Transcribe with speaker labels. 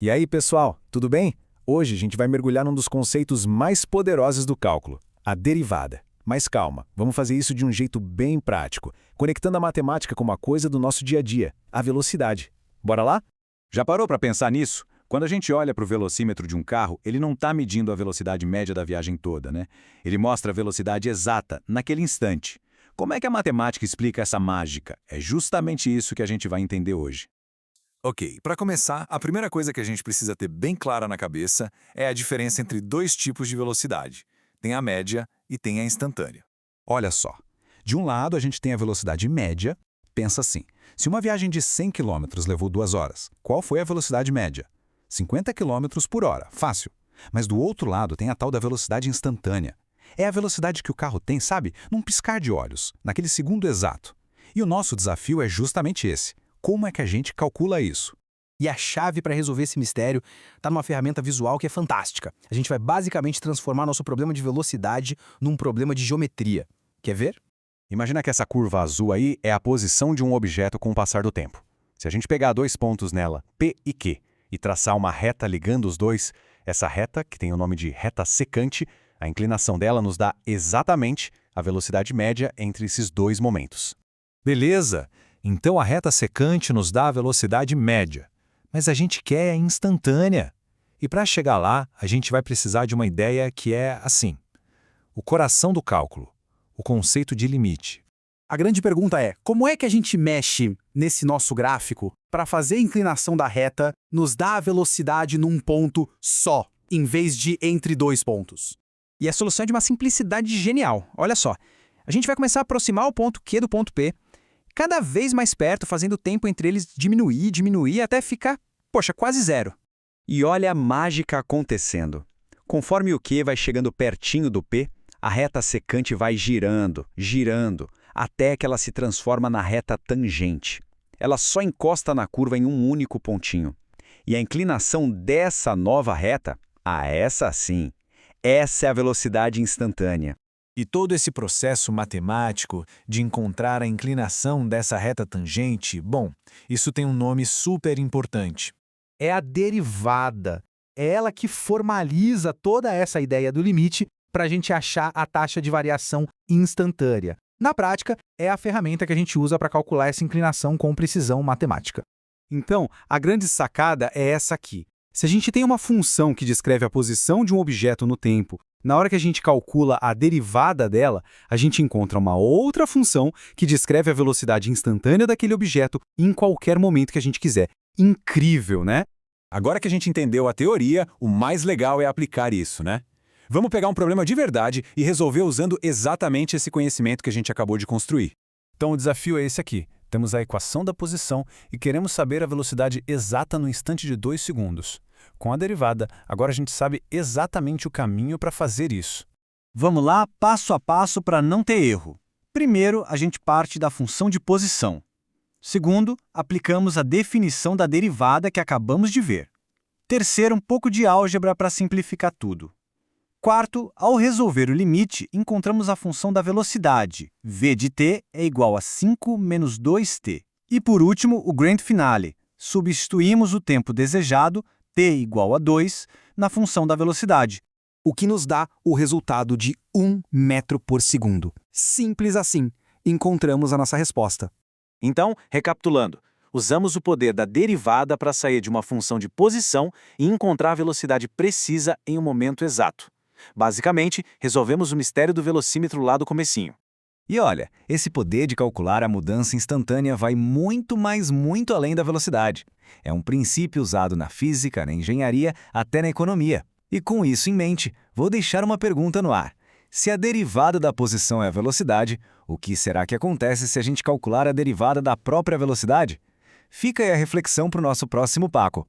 Speaker 1: E aí, pessoal, tudo bem? Hoje a gente vai mergulhar num dos conceitos mais poderosos do cálculo, a derivada. Mas calma, vamos fazer isso de um jeito bem prático, conectando a matemática com uma coisa do nosso dia a dia, a velocidade. Bora lá?
Speaker 2: Já parou para pensar nisso? Quando a gente olha para o velocímetro de um carro, ele não está medindo a velocidade média da viagem toda, né? Ele mostra a velocidade exata, naquele instante. Como é que a matemática explica essa mágica? É justamente isso que a gente vai entender hoje.
Speaker 3: Ok, para começar, a primeira coisa que a gente precisa ter bem clara na cabeça é a diferença entre dois tipos de velocidade. Tem a média e tem a instantânea.
Speaker 2: Olha só, de um lado a gente tem a velocidade média. Pensa assim, se uma viagem de 100 km levou 2 horas, qual foi a velocidade média? 50 km por hora, fácil. Mas do outro lado tem a tal da velocidade instantânea. É a velocidade que o carro tem, sabe, num piscar de olhos, naquele segundo exato. E o nosso desafio é justamente esse. Como é que a gente calcula isso?
Speaker 4: E a chave para resolver esse mistério está numa ferramenta visual que é fantástica. A gente vai basicamente transformar nosso problema de velocidade num problema de geometria. Quer ver?
Speaker 2: Imagina que essa curva azul aí é a posição de um objeto com o passar do tempo. Se a gente pegar dois pontos nela, P e Q, e traçar uma reta ligando os dois, essa reta, que tem o nome de reta secante, a inclinação dela nos dá exatamente a velocidade média entre esses dois momentos.
Speaker 5: Beleza, então a reta secante nos dá a velocidade média, mas a gente quer a instantânea. E para chegar lá, a gente vai precisar de uma ideia que é assim: o coração do cálculo, o conceito de limite.
Speaker 4: A grande pergunta é, como é que a gente mexe nesse nosso gráfico para fazer a inclinação da reta nos dar a velocidade num ponto só, em vez de entre dois pontos?
Speaker 6: E a solução é de uma simplicidade genial. Olha só, a gente vai começar a aproximar o ponto Q do ponto P, cada vez mais perto, fazendo o tempo entre eles diminuir, até ficar, quase zero.
Speaker 7: E olha a mágica acontecendo. Conforme o Q vai chegando pertinho do P, a reta secante vai girando, até que ela se transforma na reta tangente. Ela só encosta na curva em um único pontinho. E a inclinação dessa nova reta, essa sim, essa é a velocidade instantânea.
Speaker 5: E todo esse processo matemático de encontrar a inclinação dessa reta tangente, isso tem um nome super importante.
Speaker 4: É a derivada. É ela que formaliza toda essa ideia do limite para a gente achar a taxa de variação instantânea. Na prática, é a ferramenta que a gente usa para calcular essa inclinação com precisão matemática.
Speaker 2: Então, a grande sacada é essa aqui. Se a gente tem uma função que descreve a posição de um objeto no tempo, na hora que a gente calcula a derivada dela, a gente encontra uma outra função que descreve a velocidade instantânea daquele objeto em qualquer momento que a gente quiser. Incrível, né?
Speaker 3: Agora que a gente entendeu a teoria, o mais legal é aplicar isso, né? Vamos pegar um problema de verdade e resolver usando exatamente esse conhecimento que a gente acabou de construir.
Speaker 5: Então o desafio é esse aqui. Temos a equação da posição e queremos saber a velocidade exata no instante de 2 segundos. Com a derivada, agora a gente sabe exatamente o caminho para fazer isso.
Speaker 7: Vamos lá, passo a passo para não ter erro. Primeiro, a gente parte da função de posição. Segundo, aplicamos a definição da derivada que acabamos de ver. Terceiro, um pouco de álgebra para simplificar tudo. Quarto, ao resolver o limite, encontramos a função da velocidade. V de t é igual a 5 menos 2t. E por último, o grand finale. Substituímos o tempo desejado, t igual a 2, na função da velocidade.
Speaker 4: O que nos dá o resultado de 1 metro por segundo. Simples assim. Encontramos a nossa resposta.
Speaker 8: Então, recapitulando, usamos o poder da derivada para sair de uma função de posição e encontrar a velocidade precisa em um momento exato. Basicamente, resolvemos o mistério do velocímetro lá do comecinho.
Speaker 7: E olha, esse poder de calcular a mudança instantânea vai muito além da velocidade. É um princípio usado na física, na engenharia, até na economia. E com isso em mente, vou deixar uma pergunta no ar. Se a derivada da posição é a velocidade, o que será que acontece se a gente calcular a derivada da própria velocidade? Fica aí a reflexão para o nosso próximo Paco.